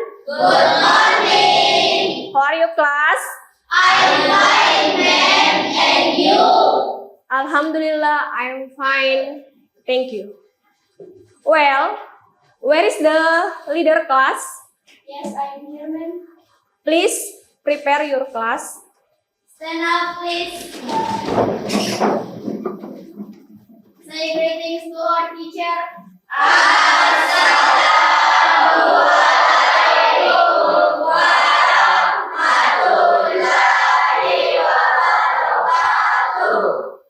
Good morning. How are you, class? I'm fine, ma'am. And you? Alhamdulillah, I'm fine. Thank you. Well, where is the leader class? Yes, I'm here, ma'am. Please prepare your class. Stand up, please. Say greetings to our teacher.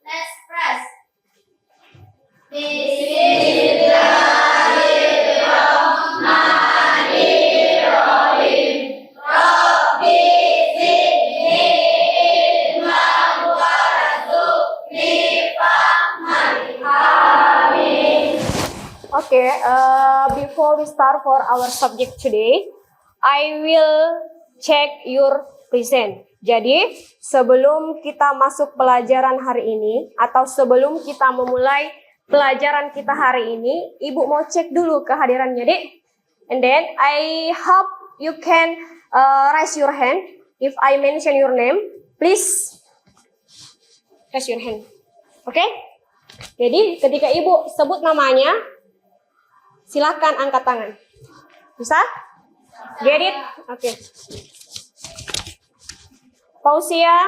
Let's press. Okay, before we start for our subject today, I will check your present. Jadi, sebelum kita masuk pelajaran hari ini, atau sebelum kita memulai pelajaran kita hari ini, Ibu mau cek dulu kehadirannya, Dek. And then, I hope you can raise your hand. If I mention your name, please raise your hand. Oke? Jadi, ketika Ibu sebut namanya, silakan angkat tangan. Bisa? Get it? Oke. Pausia.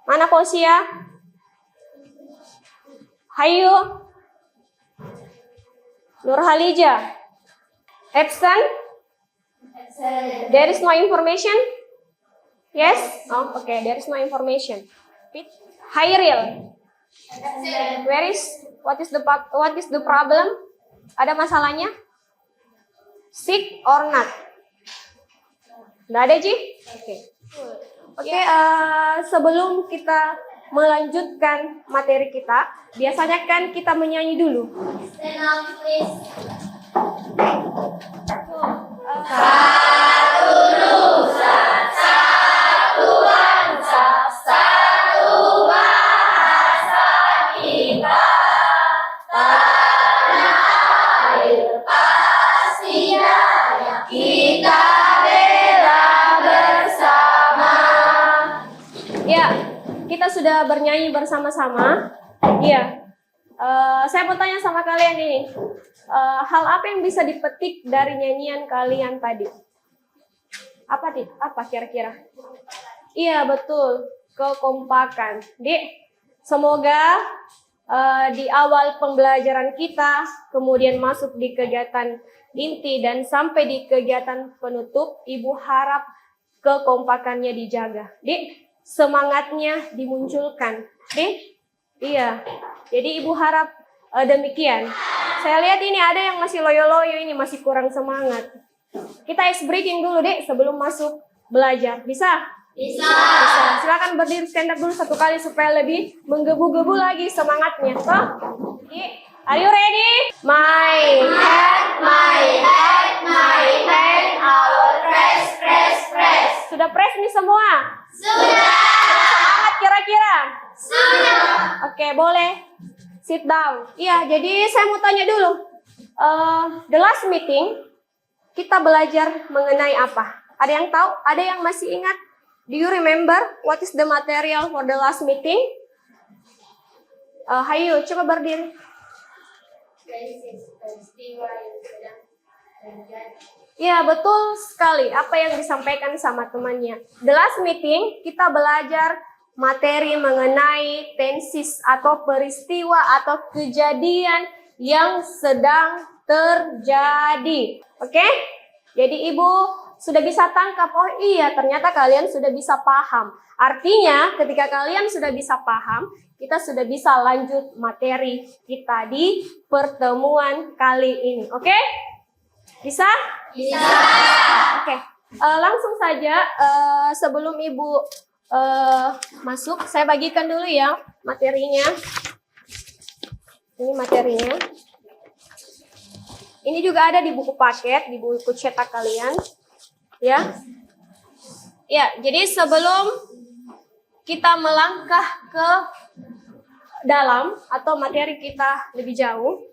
Mana Pausia? Hayu. Nurhalija. Absent? There is no information? Yes? Oh, okay. There is no information. Hairil. What is the problem? Ada masalahnya? Sick or not? Nggak ada, Ji? Oke, sebelum kita melanjutkan materi kita, biasanya kan kita menyanyi dulu. Stand up, please. Satu nusa, satu bangsa, satu bahasa kita. Tanah air pasti jaya kita bela bersama. Ya, kita sudah bernyanyi bersama-sama. Iya. Saya mau tanya sama kalian ini. Hal apa yang bisa dipetik dari nyanyian kalian tadi? Apa kira-kira? Iya, betul. Kekompakan. Dek, semoga di awal pembelajaran kita, kemudian masuk di kegiatan inti dan sampai di kegiatan penutup, Ibu harap kekompakannya dijaga. Dek, semangatnya dimunculkan. Dek, iya. Jadi Ibu harap demikian. Saya lihat ini ada yang masih loyo-loyo, ini masih kurang semangat. Kita ice breaking dulu, Dek, sebelum masuk belajar. Bisa? Bisa. Silakan berdiri stand up dulu satu kali supaya lebih menggebu-gebu lagi semangatnya. Toh? Are you ready? My head, our press. Sudah press nih semua? Sudah. Semangat kira-kira? Sudah. Oke, boleh. Sit down. Iya, jadi saya mau tanya dulu. The last meeting, kita belajar mengenai apa? Ada yang tahu? Ada yang masih ingat? Do you remember what is the material for the last meeting? Hayu, coba berdiri. Ya, betul sekali apa yang disampaikan sama temannya. The last meeting, kita belajar materi mengenai tenses atau peristiwa atau kejadian yang sedang terjadi. Oke? Jadi Ibu sudah bisa tangkap, oh iya ternyata kalian sudah bisa paham. Artinya ketika kalian sudah bisa paham, kita sudah bisa lanjut materi kita di pertemuan kali ini. Oke? Bisa? Bisa. Oke. Langsung saja sebelum Ibu masuk, saya bagikan dulu ya materinya. Ini materinya. Ini juga ada di buku paket, di buku cetak kalian. Ya. Ya, jadi sebelum kita melangkah ke dalam atau materi kita lebih jauh,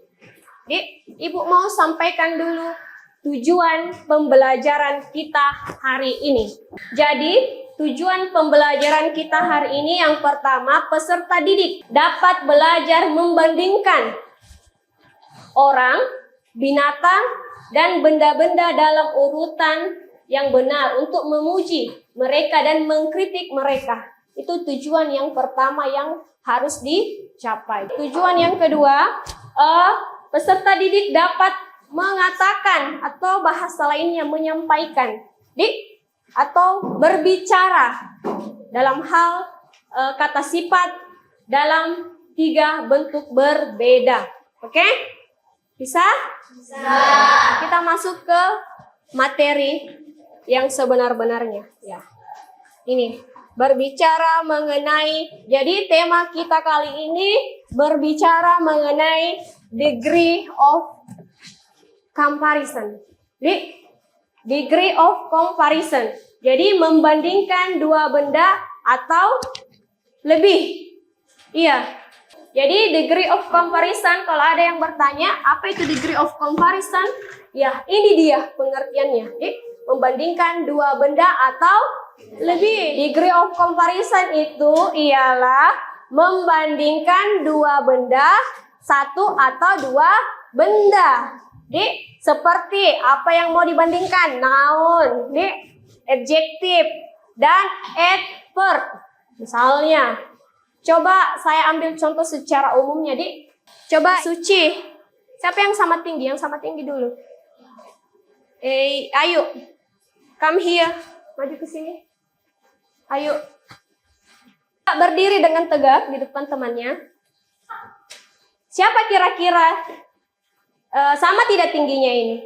Ibu mau sampaikan dulu tujuan pembelajaran kita hari ini. Jadi, tujuan pembelajaran kita hari ini yang pertama, peserta didik dapat belajar membandingkan orang, binatang, dan benda-benda dalam urutan yang benar untuk memuji mereka dan mengkritik mereka. Itu tujuan yang pertama yang harus dicapai. Tujuan yang kedua, peserta didik dapat mengatakan atau bahasa lainnya menyampaikan atau berbicara dalam hal kata sifat dalam 3 bentuk berbeda. Oke? Bisa? Bisa. Kita masuk ke materi yang sebenar-benarnya. Ya. Ini berbicara mengenai, jadi tema kita kali ini berbicara mengenai degree of comparison. Degree of comparison. Jadi membandingkan 2 benda atau lebih. Iya. Jadi degree of comparison, kalau ada yang bertanya, apa itu degree of comparison? Ya, ini dia pengertiannya. Jadi, membandingkan 2 benda atau lebih. Degree of comparison itu ialah membandingkan 2 benda, 1 atau 2 benda. Seperti apa yang mau dibandingkan? Noun, adjective, dan adverb. Misalnya, coba saya ambil contoh secara umumnya, Coba Suci. Siapa yang sama tinggi? Yang sama tinggi dulu. Ayo. Come here. Maju ke sini. Ayo. Berdiri dengan tegak di depan temannya. Siapa kira-kira sama tidak tingginya ini?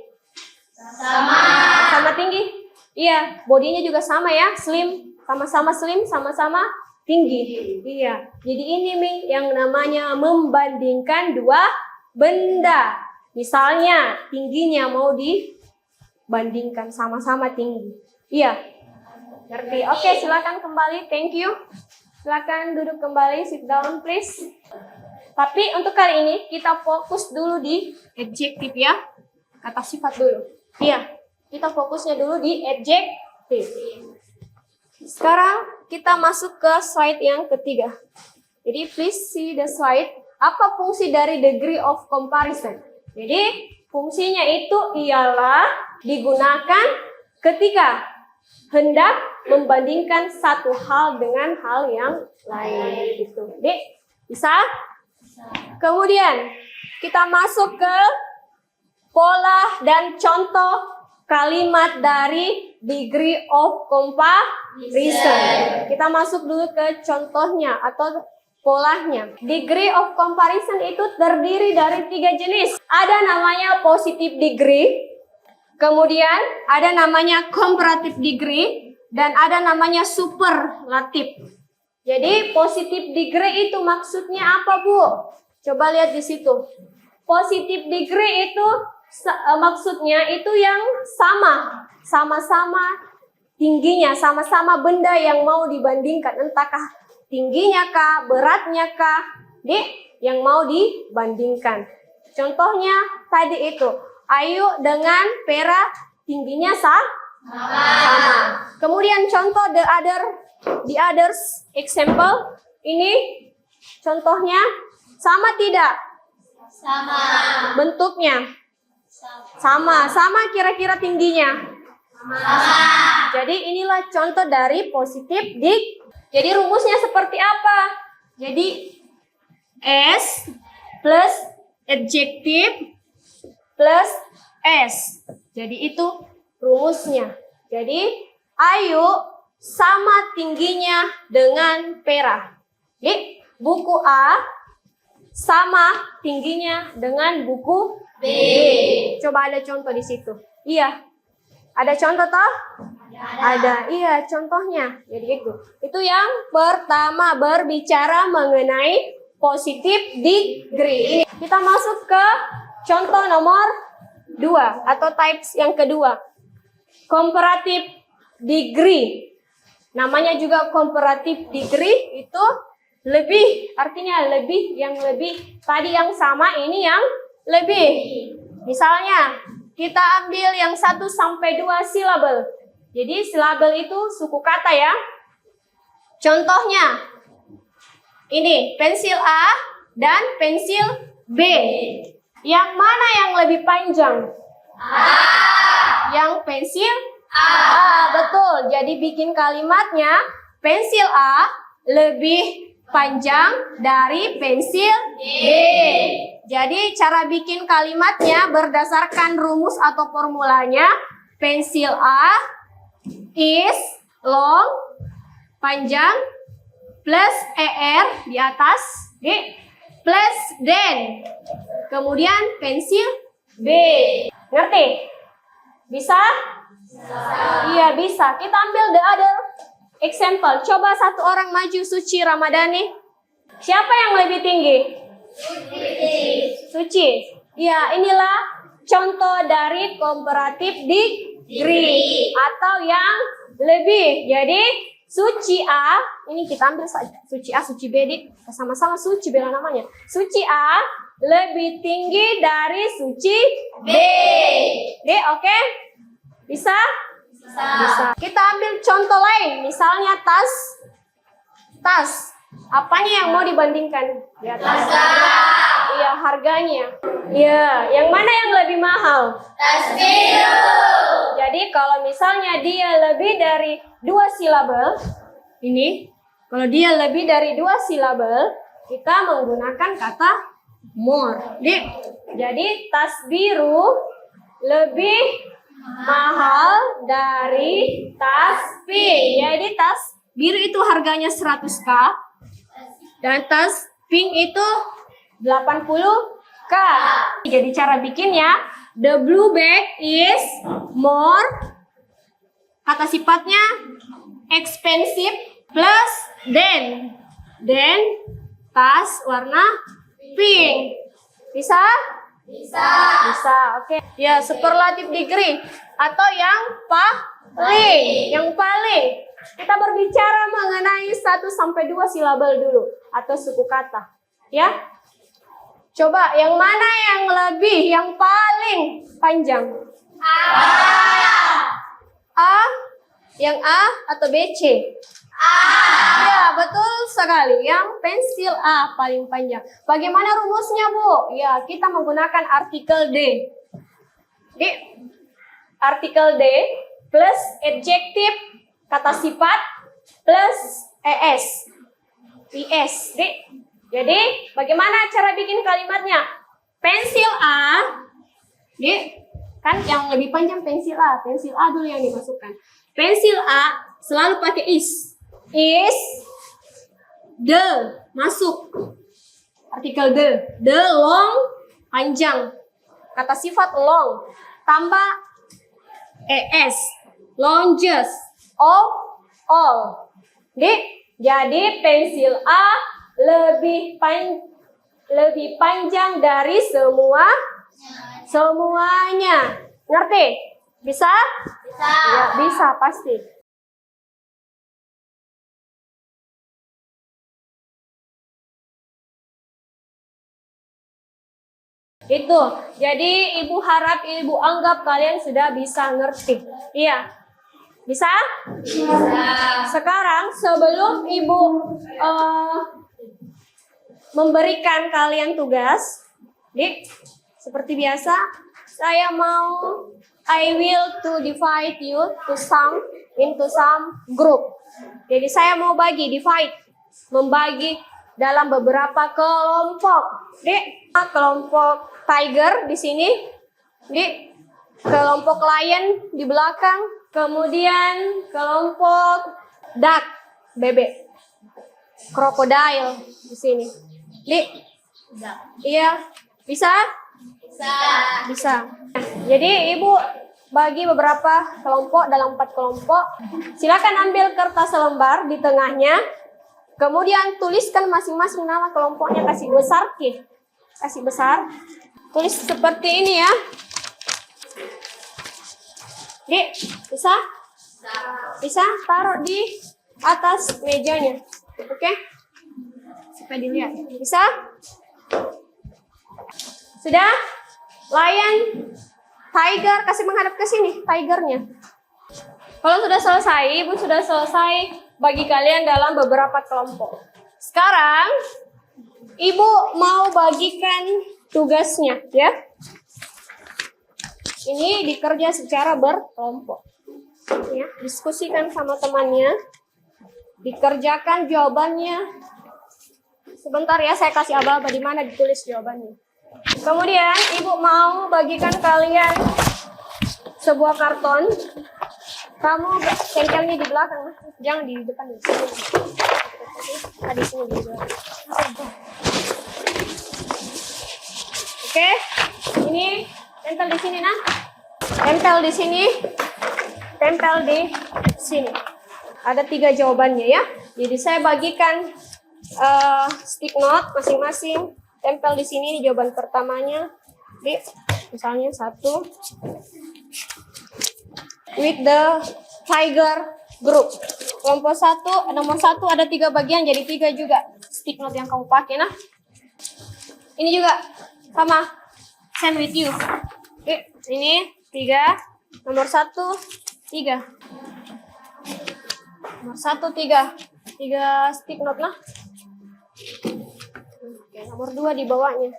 Sama. Sama tinggi? Iya, bodinya juga sama ya, slim. Sama-sama slim, sama-sama tinggi. Iya. Jadi ini yang namanya membandingkan 2 benda. Misalnya tingginya mau dibandingkan, sama-sama tinggi. Iya. Ngerti? Oke, silakan kembali. Thank you. Silakan duduk kembali, sit down please. Tapi untuk kali ini kita fokus dulu di adjektif ya. Kata sifat dulu. Iya. Kita fokusnya dulu di adjektif. Sekarang kita masuk ke slide yang ketiga. Jadi please see the slide. Apa fungsi dari degree of comparison? Jadi fungsinya itu ialah digunakan ketika hendak membandingkan satu hal dengan hal yang lain. Gitu. Bisa? Kemudian kita masuk ke pola dan contoh kalimat dari degree of comparison. Kita masuk dulu ke contohnya atau polanya. Degree of comparison itu terdiri dari 3 jenis. Ada namanya positive degree, kemudian ada namanya comparative degree, dan ada namanya superlative. Jadi positive degree itu maksudnya apa, Bu? Coba lihat di situ. Positive degree itu maksudnya itu yang sama-sama tingginya, sama-sama benda yang mau dibandingkan, entahkah tingginya kah, beratnya kah, yang mau dibandingkan. Contohnya tadi itu, Ayu dengan Vera tingginya sama. Kemudian contoh the others example, ini contohnya sama tidak? Sama. Bentuknya? Sama kira-kira tingginya? Sama. Jadi inilah contoh dari positive degree. Jadi rumusnya seperti apa? Jadi S plus adjective plus S. Jadi itu rumusnya. Jadi Ayu sama tingginya dengan Vera. Jadi buku A sama tingginya dengan buku B. Coba ada contoh di situ. Iya. Ada contoh toh? Ada. Iya, contohnya. Jadi itu. Itu yang pertama, berbicara mengenai positive degree. Kita masuk ke contoh nomor 2 atau types yang kedua. Comparative degree. Namanya juga comparative degree, itu lebih, artinya lebih, yang lebih. Tadi yang sama, ini yang lebih. Misalnya, kita ambil yang 1 sampai 2 silabel. Jadi silabel itu suku kata ya. Contohnya, ini pensil A dan pensil B. Yang mana yang lebih panjang? A. Yang pensil A, betul. Jadi bikin kalimatnya, pensil A lebih panjang dari pensil B. Jadi cara bikin kalimatnya berdasarkan rumus atau formulanya, pensil A is long, panjang, plus ER di atas, D, plus than. Kemudian pensil B. Ngerti? Bisa? Iya bisa. Kita ambil the other example. Coba satu orang maju, Suci Ramadhani. Siapa yang lebih tinggi? Suci. Ya, inilah contoh dari comparative degree atau yang lebih. Jadi Suci A, ini kita ambil saja. Suci A, Suci B, sama-sama Suci bela namanya. Suci A lebih tinggi dari Suci B. Oke? Bisa? Bisa. Kita ambil contoh lain, misalnya tas. Apanya yang mau dibandingkan? Ya, tas. Iya, harganya. Iya, yang mana yang lebih mahal? Tas biru. Jadi kalau misalnya dia lebih dari 2 silabel, ini, kalau dia lebih dari 2 silabel, kita menggunakan kata more. Jadi tas biru lebih mahal dari tas pink. Jadi tas biru itu harganya 100.000 dan tas pink itu 80.000. Jadi cara bikinnya, the blue bag is more, kata sifatnya expensive, plus than tas warna pink. Bisa? Bisa, oke. Ya, superlative degree atau yang paling. Kita berbicara mengenai 1 sampai 2 silabel dulu atau suku kata. Ya. Coba yang mana yang paling panjang? A. Yang A atau BC? A. Ya, betul sekali. Yang pensil A paling panjang. Bagaimana rumusnya, Bu? Ya, kita menggunakan artikel D. Artikel D plus adjektif, kata sifat, plus is. Jadi, bagaimana cara bikin kalimatnya? Pensil A, kan yang lebih panjang pensil A. Pensil A dulu yang dimasukkan. Pensil A selalu pakai is. Is the, masuk. Artikel the long, panjang. Kata sifat long, tambah es, longest, all. Jadi pensil A lebih panjang dari semuanya. Ngerti? Bisa? Ya, bisa pasti. Itu. Jadi Ibu harap Ibu anggap kalian sudah bisa ngerti. Iya. Bisa? Bisa. Sekarang sebelum Ibu memberikan kalian tugas, seperti biasa, I will to divide you into some group. Jadi saya mau membagi dalam beberapa kelompok. Kelompok tiger di sini, kelompok lion di belakang, kemudian kelompok duck, bebek, crocodile di sini. Iya, bisa? Bisa. Jadi Ibu bagi beberapa kelompok dalam 4 kelompok. Silakan ambil kertas selembar di tengahnya. Kemudian tuliskan masing-masing nama kelompoknya, kasih besar. Tulis seperti ini ya. Bisa? Bisa? Taruh di atas mejanya. Oke? Supaya dilihat. Bisa? Sudah? Lion Tiger, kasih menghadap ke sini, tigernya. Kalau sudah selesai, Ibu sudah selesai bagi kalian dalam beberapa kelompok. Sekarang, Ibu mau bagikan tugasnya, ya. Ini dikerja secara berkelompok. Ya, diskusikan sama temannya. Dikerjakan jawabannya. Sebentar ya, saya kasih aba-aba di mana ditulis jawabannya. Kemudian, Ibu mau bagikan kalian sebuah karton. Kamu tempelnya di belakang, jangan di depan. Di sini. Di sini di belakang. Oke, ini tempel di sini, nah. Tempel di sini, tempel di sini. Ada 3 jawabannya ya. Jadi saya bagikan stick note masing-masing. Tempel di sini jawaban pertamanya. Di misalnya 1. With the tiger group. Kelompok 1, nomor 1 ada 3 bagian, jadi 3 juga stick note yang kamu pakai, nah. Ini juga sama, same with you. Oke, ini 3, nomor 1, 3. Nomor 1, 3. 3 stick note, nah. Oke, nomor 2 di bawahnya.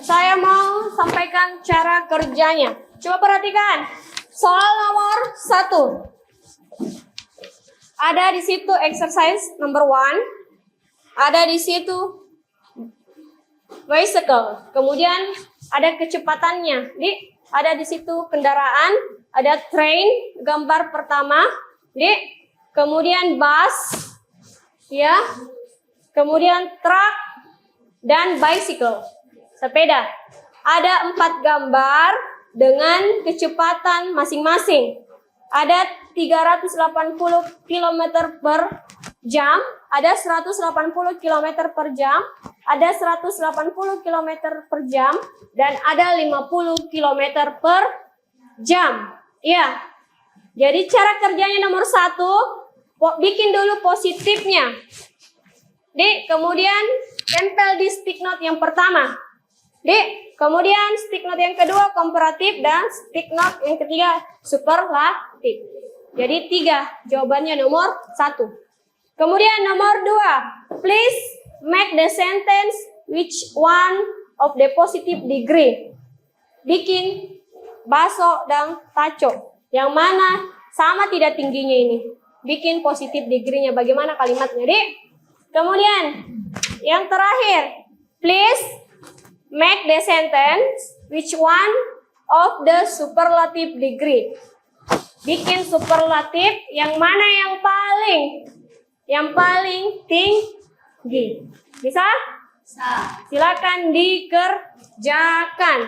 Saya mau sampaikan cara kerjanya. Coba perhatikan. Soal nomor 1. Ada di situ exercise number 1. Ada di situ bicycle. Kemudian ada kecepatannya. Ada di situ kendaraan, ada train, gambar pertama. Kemudian bus, ya. Kemudian truck dan bicycle, sepeda. Ada 4 gambar dengan kecepatan masing-masing. Ada 380 km per jam, ada 180 km per jam, ada 180 km per jam, dan ada 50 km per jam. Iya. Jadi cara kerjanya nomor 1, bikin dulu positifnya. Kemudian tempel di stick note yang pertama. Kemudian stick note yang kedua komparatif dan stick note yang ketiga superlatif. Jadi 3 jawabannya nomor 1. Kemudian nomor 2, please make the sentence which one of the positive degree. Bikin baso dan taco. Yang mana sama tidak tingginya ini. Bikin positif degree-nya. Bagaimana kalimatnya, Kemudian yang terakhir, please make the sentence which one of the superlative degree. Bikin superlatif yang mana yang paling tinggi. Bisa? Silakan dikerjakan.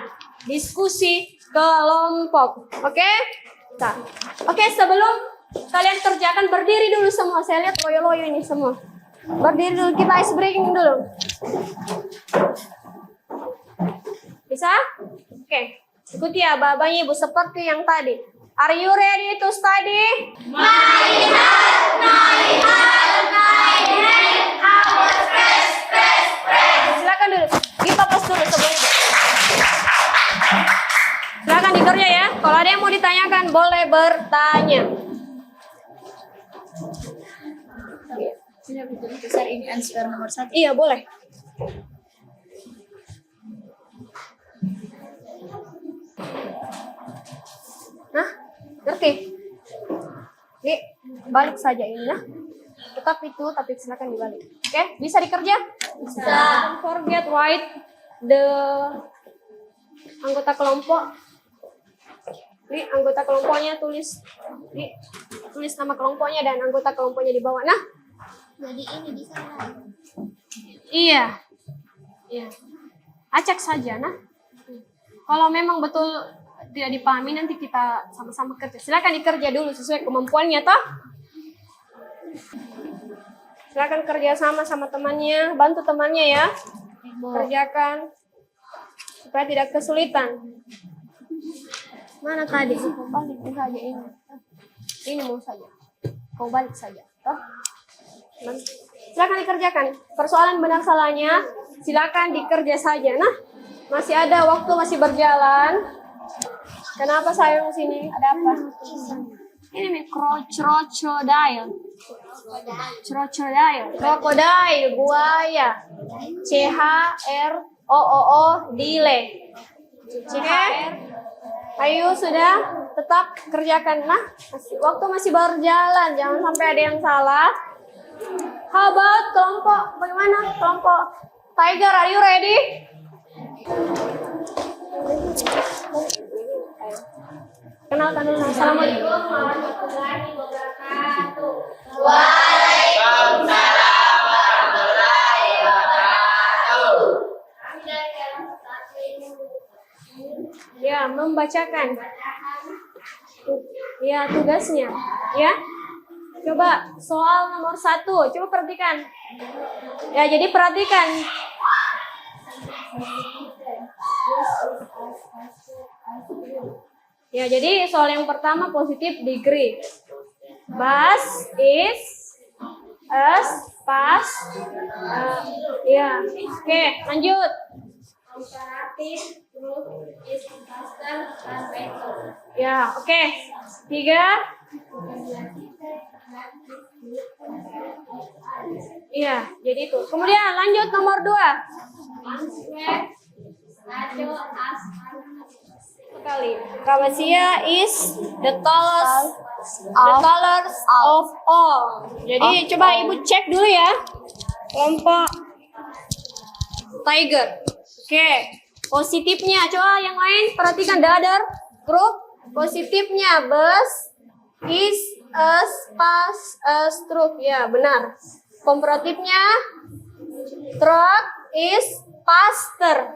Diskusi kelompok. Oke? Oke, sebelum kalian kerjakan berdiri dulu semua. Saya lihat loyo-loyo ini semua. Berdiri dulu, kita ice breaking dulu. Bisa? Oke. Ikuti ya babanya Ibu seperti yang tadi. Are you ready to study? My heart, our press. Silakan dulu. Kita pas dulu sebelum itu. Silakan dikerja ya. Kalau ada yang mau ditanyakan boleh bertanya. Sudah betul besar ini answer nomor 1. Iya boleh. Nah, ngerti? Ini balik saja ini nah. Tetap itu, tapi silakan dibalik. Oke, bisa dikerja? Bisa. Don't forget write the anggota kelompok. Ini anggota kelompoknya tulis. Ini tulis nama kelompoknya dan anggota kelompoknya di bawah. Nah, Jadi ini di sana. iya. Acak saja, nah. Kalau memang betul tidak dipahami nanti kita sama-sama kerja. Silakan dikerja dulu sesuai kemampuannya, toh. Silakan kerja sama temannya, bantu temannya ya. Kerjakan supaya tidak kesulitan. Mana tadi? Kau balik saja ini. Ini mau saja. Kau balik saja, toh. Silakan dikerjakan. Persoalan benar salahnya silakan dikerja saja. Nah, Masih ada waktu, masih berjalan. Kenapa sayang sini? Ada apa? Ini nih crocodile. Crocodile, buaya. CHROOO, CHR. Ayo sudah, tetap kerjakan. Nah, waktu masih berjalan, jangan sampai ada yang salah. How about kelompok? Bagaimana kelompok Tiger? Are you ready? Kenalkan dulu. Assalamualaikum warahmatullahi wabarakatuh. Waalaikumsalam warahmatullahi wabarakatuh. Ya, membacakan. Ya, tugasnya. Ya. Coba soal nomor 1. Coba perhatikan. Ya, jadi perhatikan. Ya, jadi soal yang pertama positif degree. Bus is us pas. Ya, oke, lanjut. Komparatif is faster than better. Ya, oke. 3. Iya, jadi itu. Kemudian lanjut nomor 2. Sekali. Rabasia is the tallest of all. Jadi coba Ibu cek dulu ya. Kelompok Tiger. Oke. Positifnya coba yang lain perhatikan the other group. Positifnya bus is us pas us truck. Ya, benar. Komparatifnya truck is faster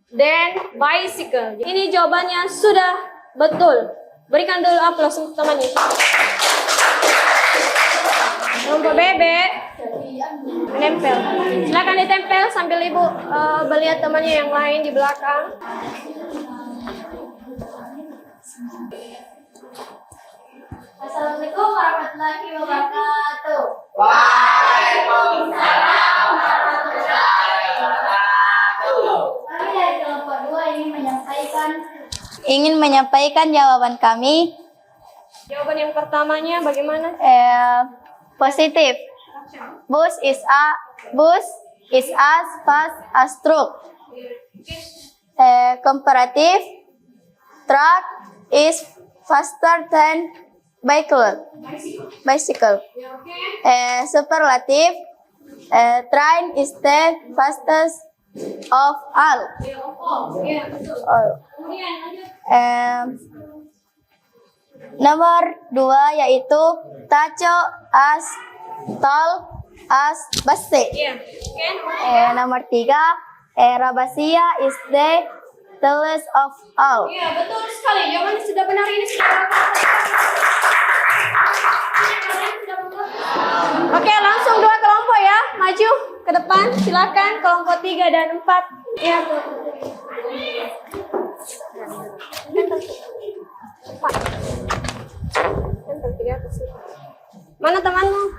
than bicycle. Ini jawabannya sudah betul. Berikan dulu aplaus untuk temannya. Kelompok bebek menempel. Silakan ditempel sambil Ibu melihat temannya yang lain di belakang. Assalamualaikum warahmatullahi wabarakatuh. Waalaikumsalam warahmatullahi wabarakatuh. Kami dari kelompok 2 ingin menyampaikan jawaban kami. Jawaban yang pertamanya bagaimana? Positif. Bus is as fast as truck. Komparatif. Truck is faster than bicycle. Superlative. Train is the fastest of all. Nomor 2 yaitu Tacho as tall as Base. Nomor 3 Rabasia is the tallest of all. Iya, betul sekali. Jawabannya sudah benar, ini sudah. Oke, langsung 2 kelompok ya. Maju ke depan, silakan kelompok 3 dan 4. Ya. Mana temanmu?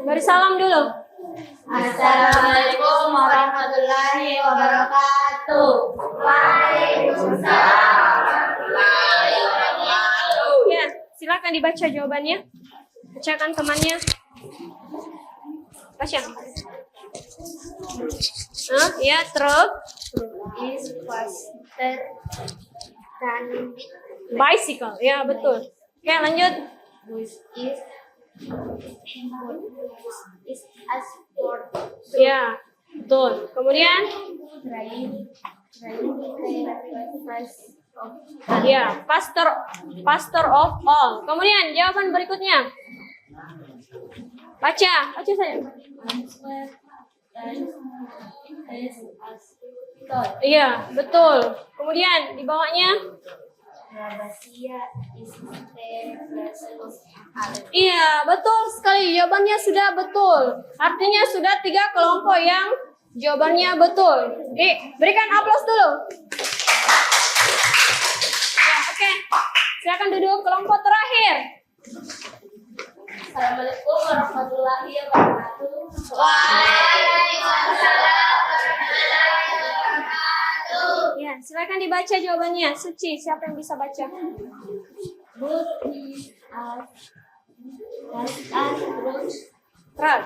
Beri salam dulu. Assalamualaikum warahmatullahi wabarakatuh. Waalaikumsalam warahmatullahi wabarakatuh. Ya, silakan dibaca jawabannya. Bacakan temannya. Baca. Ya, truck Is faster than bicycle. Ya, betul. Oke, lanjut. bus is as for Ya, betul. Kemudian, train ya, faster of all. Kemudian jawaban berikutnya. Baca saya. Iya, betul. Kemudian di bawahnya. Rabasia is Iya, betul sekali. Jawabannya sudah betul. Artinya sudah 3 kelompok yang jawabannya betul. Berikan aplaus dulu. Ya, oke. Silakan duduk kelompok terakhir. Assalamualaikum warahmatullahi wabarakatuh. Waalaikumsalam silakan dibaca jawabannya. Suci, siapa yang bisa baca?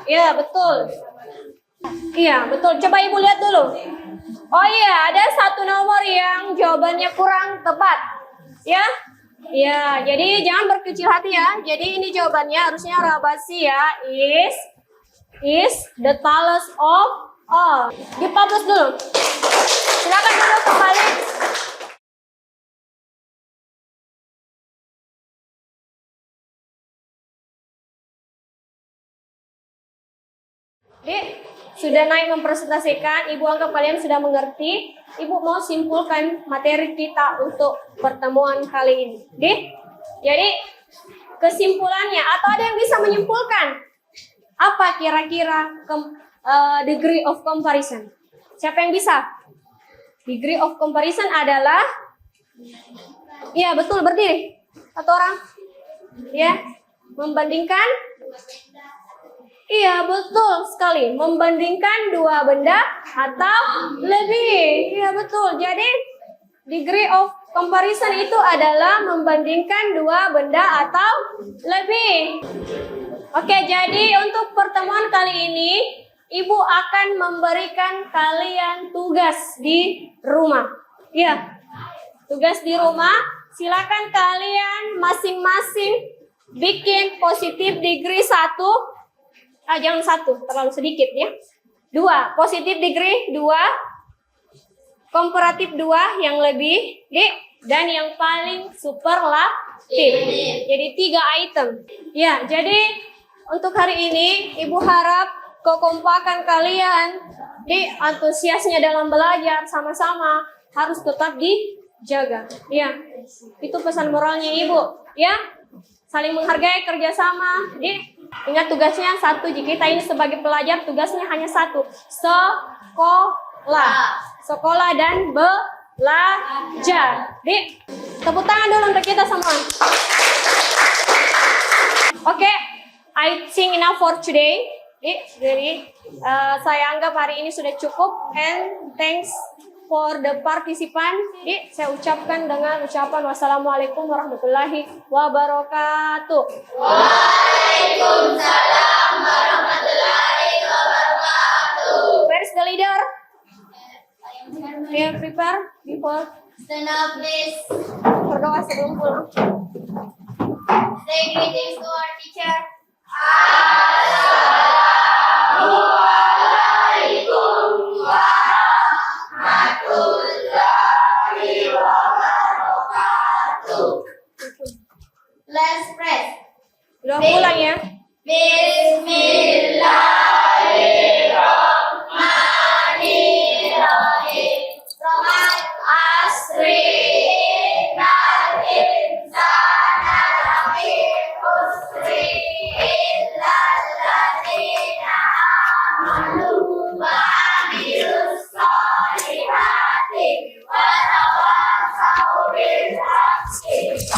Iya, betul. Iya, betul. Coba Ibu lihat dulu. Oh iya, ada satu nomor yang jawabannya kurang tepat. Ya? Ya, jadi jangan berkecil hati ya. Jadi ini jawabannya harusnya Rabasia is the tallest of all. Dipublish dulu. Silakan dulu kembali. Dek, sudah naik mempresentasikan, Ibu anggap kalian sudah mengerti. Ibu mau simpulkan materi kita untuk pertemuan kali ini. Dek, jadi kesimpulannya, atau ada yang bisa menyimpulkan? Apa kira-kira degree of comparison? Siapa yang bisa? Degree of comparison adalah, iya betul, berdiri. Satu orang, ya, membandingkan. Iya, betul sekali. Membandingkan dua benda atau lebih. Iya, betul. Jadi, degree of comparison itu adalah membandingkan dua benda atau lebih. Oke, jadi untuk pertemuan kali ini, Ibu akan memberikan kalian tugas di rumah. Iya, tugas di rumah. Silakan kalian masing-masing bikin positif degree 1. Jangan 1, terlalu sedikit ya. 2, positif degree 2, komparatif 2 yang lebih, dan yang paling superlatif. Jadi 3 item. Ya, jadi untuk hari ini Ibu harap kekompakan kalian, antusiasnya dalam belajar sama-sama harus tetap dijaga. Ya, itu pesan moralnya Ibu. Ya, saling menghargai, kerjasama. Ingat tugasnya 1, jika kita ini sebagai pelajar tugasnya hanya 1. Sekolah dan belajar. Tepuk tangan dulu untuk kita semua. Oke, I think enough for today. Jadi saya anggap hari ini sudah cukup, and thanks for the participant. Saya ucapkan dengan ucapan wassalamualaikum warahmatullahi wabarakatuh. Waalaikumsalam warahmatullahi wabarakatuh. Where is the leader? Dia prepare before. Stand up, please. Berdoa sebelum pulang. Say greetings to our teacher. Let's pray. Udah pulang ya. Bismillahirrahmanirrahim. Rohat asri insana lafi khusri illal ladzina amanu wa amilus solihati wa tawassaw bil haqqi wa